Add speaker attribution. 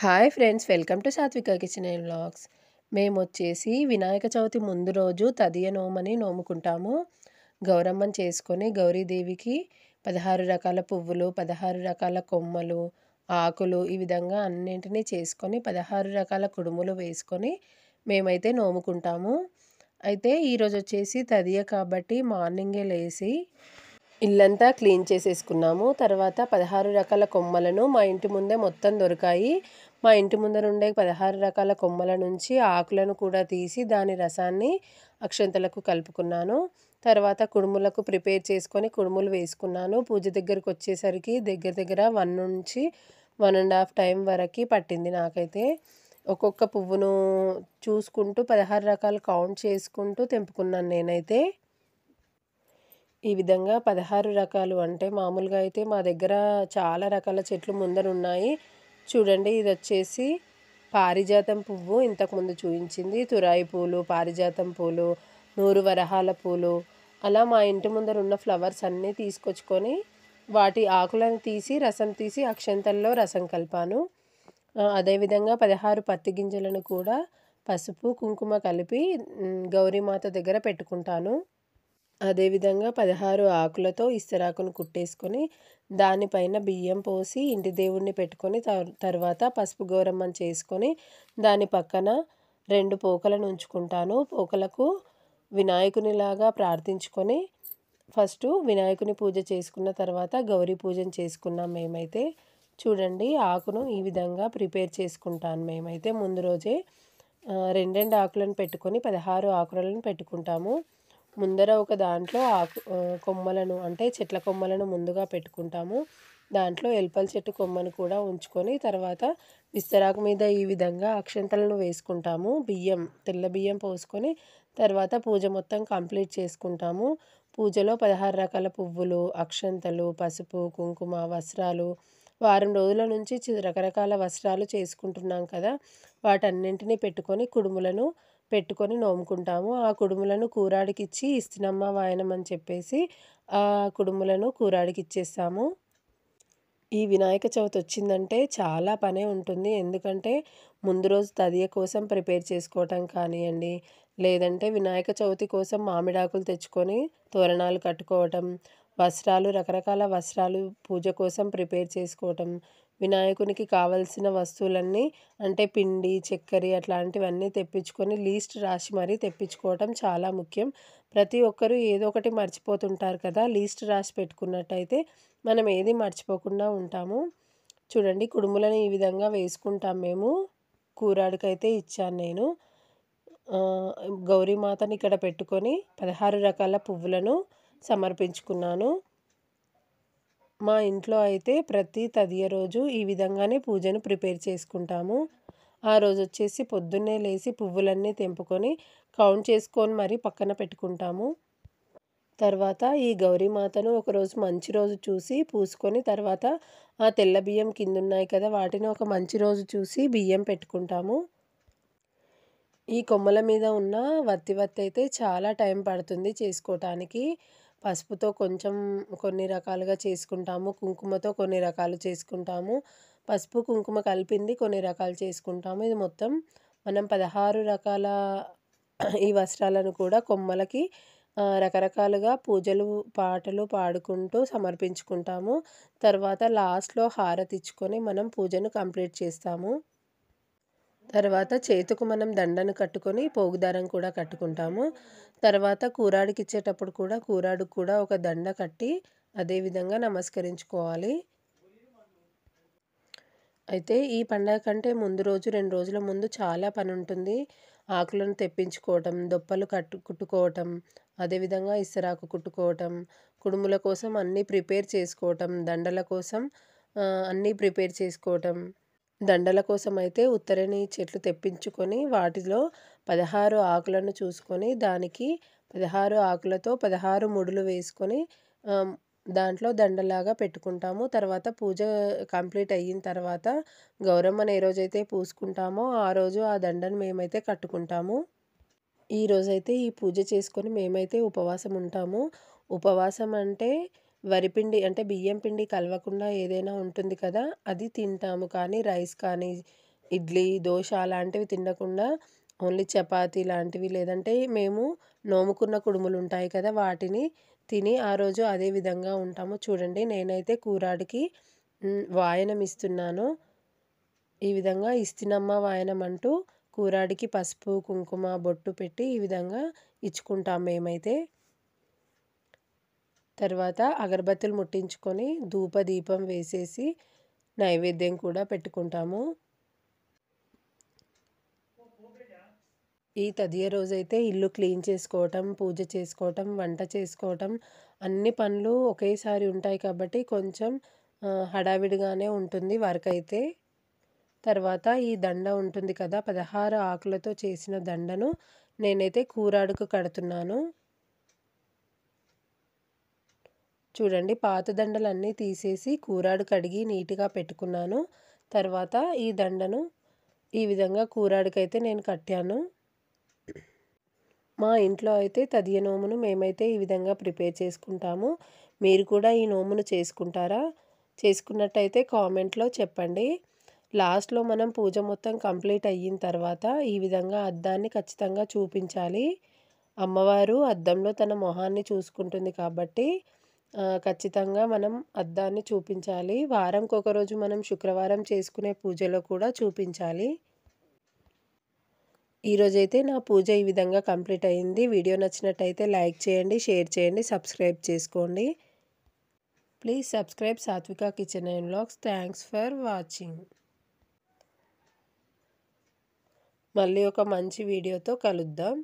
Speaker 1: Hi friends, welcome to Satvika kitchen and vlogs. మేమొచ్చేసి వినాయక చవితి ముందు రోజు తదియ నోమని నోముకుంటాము. గౌరమ్మని చేసుకొని గౌరీదేవికి 16 రకాల పువ్వులు, 16 రకాల కొమ్మలు, ఆకులు ఈ విధంగా అన్నింటినీ చేసుకొని 16 రకాల కుడుములు వేసుకొని మేమైతే నోముకుంటాము. అయితే ఈరోజు వచ్చేసి తదియ కాబట్టి మార్నింగే లేసి ఇల్లంతా క్లీన్ చేసేసుకున్నాము. తర్వాత 16 రకాల కొమ్మలను మా ఇంటి ముందే మొత్తం దొరికాయి. మా ఇంటి ముందర ఉండే 16 రకాల కొమ్మల నుంచి ఆకులను కూడా తీసి దాని రసాన్ని అక్షంతలకు కలుపుకున్నాను. తర్వాత కుడుములకు ప్రిపేర్ చేసుకొని కుడుములు వేసుకున్నాను. పూజ దగ్గరకు వచ్చేసరికి దగ్గర దగ్గర 1 నుంచి 1.5 టైం వరకు పట్టింది నాకైతే. ఒక్కొక్క పువ్వును చూసుకుంటూ 16 రకాలు కౌంట్ చేసుకుంటూ తెంపుకున్నాను నేనైతే. ఈ విధంగా 16 రకాలు అంటే మామూలుగా అయితే మా దగ్గర చాలా రకాల చెట్లు ముందర ఉన్నాయి. చూడండి, ఇది వచ్చేసి పారిజాతం పువ్వు, ఇంతకుముందు చూపించింది తురాయి పూలు, పారిజాతం పూలు, 100 వరహాల పూలు. అలా మా ఇంటి ముందర ఉన్న ఫ్లవర్స్ అన్నీ తీసుకొచ్చుకొని వాటి ఆకులను తీసి రసం తీసి అక్షంతల్లో రసం కలిపాను. అదేవిధంగా 16 పత్తి గింజలను కూడా పసుపు కుంకుమ కలిపి గౌరీమాత దగ్గర పెట్టుకుంటాను. అదేవిధంగా 16 ఆకులతో ఇస్తరాకును కుట్టేసుకొని దానిపైన బియ్యం పోసి ఇంటి దేవుణ్ణి పెట్టుకొని తర్వాత పసుపు గౌరమ్మని చేసుకొని దాని పక్కన 2 పోకలను ఉంచుకుంటాను. పోకలకు వినాయకునిలాగా ప్రార్థించుకొని ఫస్ట్ వినాయకుని పూజ చేసుకున్న తర్వాత గౌరీ పూజను చేసుకున్నాం మేమైతే. చూడండి, ఆకును ఈ విధంగా ప్రిపేర్ చేసుకుంటాను మేమైతే. ముందు రోజే 2 ఆకులను పెట్టుకొని 16 ఆకులను పెట్టుకుంటాము. ముందర ఒక దాంట్లో కొమ్మలను అంటే చెట్ల కొమ్మలను ముందుగా పెట్టుకుంటాము. దాంట్లో ఎల్పల్ చెట్టు కొమ్మను కూడా ఉంచుకొని తర్వాత విస్తరాకు మీద ఈ విధంగా అక్షంతలను వేసుకుంటాము. తెల్ల బియ్యం పోసుకొని తర్వాత పూజ మొత్తం కంప్లీట్ చేసుకుంటాము. పూజలో 16 రకాల పువ్వులు, అక్షంతలు, పసుపు కుంకుమ, వస్త్రాలు, వారం రోజుల నుంచి రకరకాల వస్త్రాలు చేసుకుంటున్నాం కదా, వాటన్నింటినీ పెట్టుకొని కుడుములను పెట్టుకొని నోముకుంటాము. ఆ కుడుములను కూరాడికిచ్చి ఇస్తినమ్మ వాయనం అని చెప్పేసి ఆ కుడుములను కూరాడికి ఇచ్చేస్తాము. ఈ వినాయక చవితి వచ్చిందంటే చాలా పనే ఉంటుంది. ఎందుకంటే ముందు రోజు తదియ కోసం ప్రిపేర్ చేసుకోవటం కానివ్వండి, లేదంటే వినాయక చవితి కోసం మామిడాకులు తెచ్చుకొని తోరణాలు కట్టుకోవటం, రకరకాల వస్త్రాలు పూజ కోసం ప్రిపేర్ చేసుకోవటం, వినాయకునికి కావలసిన వస్తువులన్నీ అంటే పిండి, చక్కెర అట్లాంటివన్నీ తెప్పించుకొని లీస్ట్ రాసి మరీ తెప్పించుకోవటం చాలా ముఖ్యం. ప్రతి ఒక్కరూ ఏదో ఒకటి మర్చిపోతుంటారు కదా, లీస్ట్ రాసి పెట్టుకున్నట్టయితే మనం ఏది మర్చిపోకుండా ఉంటాము. చూడండి, కుడుములను ఈ విధంగా వేసుకుంటాం మేము. కూరాడికైతే ఇచ్చాను నేను. గౌరీమాతని ఇక్కడ పెట్టుకొని 16 రకాల పువ్వులను సమర్పించుకున్నాను. మా ఇంట్లో అయితే ప్రతి తదియ రోజు ఈ విధంగానే పూజను ప్రిపేర్ చేసుకుంటాము. ఆ రోజు వచ్చేసి పొద్దున్నే లేచి పువ్వులన్నీ తెంపుకొని కౌంట్ చేసుకొని మరీ పక్కన పెట్టుకుంటాము. తర్వాత ఈ గౌరీమాతను ఒకరోజు మంచి రోజు చూసి పూసుకొని తర్వాత ఆ తెల్ల బియ్యం కింద ఉన్నాయి కదా, వాటిని ఒక మంచి రోజు చూసి బియ్యం పెట్టుకుంటాము. ఈ కొమ్మల మీద ఉన్న వత్తి అయితే చాలా టైం పడుతుంది చేసుకోవటానికి. పసుపుతో కొన్ని రకాలుగా చేసుకుంటాము, కుంకుమతో కొన్ని రకాలు చేసుకుంటాము, పసుపు కుంకుమ కలిపింది కొన్ని రకాలు చేసుకుంటాము. ఇది మొత్తం మనం 16 రకాల ఈ వస్త్రాలను కూడా కొమ్మలకి రకరకాలుగా పూజలు పాటలు పాడుకుంటూ సమర్పించుకుంటాము. తర్వాత లాస్ట్లో హారతి ఇచ్చుకొని మనం పూజను కంప్లీట్ చేస్తాము. తర్వాత చేతుకు మనం దండను కట్టుకొని పోగుదారం కూడా కట్టుకుంటాము. తర్వాత కూరాడికి ఇచ్చేటప్పుడు కూడా కూరాడుకు కూడా ఒక దండ కట్టి అదేవిధంగా నమస్కరించుకోవాలి. అయితే ఈ పండగ కంటే ముందు రోజు 2 రోజుల ముందు చాలా పని ఉంటుంది. ఆకులను తెప్పించుకోవటం, దొప్పలు కుట్టుకోవటం, అదేవిధంగా ఇస్తరాకు కుట్టుకోవటం, కుడుముల కోసం అన్నీ ప్రిపేర్ చేసుకోవటం, దండల కోసం అన్నీ ప్రిపేర్ చేసుకోవటం. దండల కోసం అయితే ఉత్తరేణి చెట్లు తెప్పించుకొని వాటిలో 16 ఆకులను చూసుకొని దానికి 16 ఆకులతో 16 ముడులు వేసుకొని దాంట్లో దండలాగా పెట్టుకుంటాము. తర్వాత పూజ కంప్లీట్ అయిన తర్వాత గౌరమ్మని ఏ రోజైతే పూసుకుంటామో ఆ రోజు ఆ దండను మేమైతే కట్టుకుంటాము. ఈరోజైతే ఈ పూజ చేసుకొని మేమైతే ఉపవాసం ఉంటాము. ఉపవాసం అంటే వరిపిండి అంటే బియ్యం పిండి కలవకుండా ఏదైనా ఉంటుంది కదా, అది తింటాము. కానీ రైస్ కానీ ఇడ్లీ, దోస అలాంటివి తినకుండా ఓన్లీ చపాతీ లాంటివి లేదంటే మేము నోముకున్న కుడుములు ఉంటాయి కదా! వాటిని తిని ఆ రోజు అదే విధంగా ఉంటాము. చూడండి నేనైతే కూరాడికి వాయనం ఇస్తున్నాను. ఈ విధంగా ఇస్తినమ్మ వాయనం అంటూ కూరాడికి పసుపు, కుంకుమ, బొట్టు పెట్టి ఈ విధంగా ఇచ్చుకుంటాం మేమైతే. తర్వాత అగరబత్తులు ముట్టించుకొని ధూపదీపం వేసేసి నైవేద్యం కూడా పెట్టుకుంటాము. ఈ తదియ రోజైతే ఇల్లు క్లీన్ చేసుకోవటం, పూజ చేసుకోవటం, వంట చేసుకోవటం అన్ని పనులు ఒకేసారి ఉంటాయి కాబట్టి కొంచెం హడావిడిగానే ఉంటుంది వర్క్ అయితే. తర్వాత ఈ దండ ఉంటుంది కదా! 16 ఆకులతో చేసిన దండను నేనైతే కూరాడుకు కడుతున్నాను. చూడండి పాత దండలన్నీ తీసేసి కూరాడు కడిగి నీట్‌గా పెట్టుకున్నాను. తర్వాత ఈ దండను ఈ విధంగా కూరాడికైతే నేను కట్టాను. మా ఇంట్లో అయితే తదియ నోమును మేమైతే ఈ విధంగా ప్రిపేర్ చేసుకుంటాము. మీరు కూడా ఈ నోమును చేసుకుంటారా? చేసుకున్నట్టయితే కామెంట్‌లో చెప్పండి. లాస్ట్‌లో మనం పూజ మొత్తం కంప్లీట్ అయిన తర్వాత ఈ విధంగా అద్దాన్ని ఖచ్చితంగా చూపించాలి. అమ్మవారు అద్దంలో తన మొహాన్ని చూసుకుంటుంది కాబట్టి ఖచ్చితంగా మనం అద్దాన్ని చూపించాలి. వారంకొక రోజు మనం శుక్రవారం చేసుకునే పూజలో కూడా చూపించాలి. ఈరోజైతే నా పూజ ఈ విధంగా కంప్లీట్ అయింది. వీడియో నచ్చినట్టయితే లైక్ చేయండి, షేర్ చేయండి, సబ్స్క్రైబ్ చేసుకోండి. ప్లీజ్ సబ్స్క్రైబ్ సాత్విక kitchen and vlogs. Thanks for watching. మళ్ళీ ఒక మంచి వీడియోతో కలుద్దాం.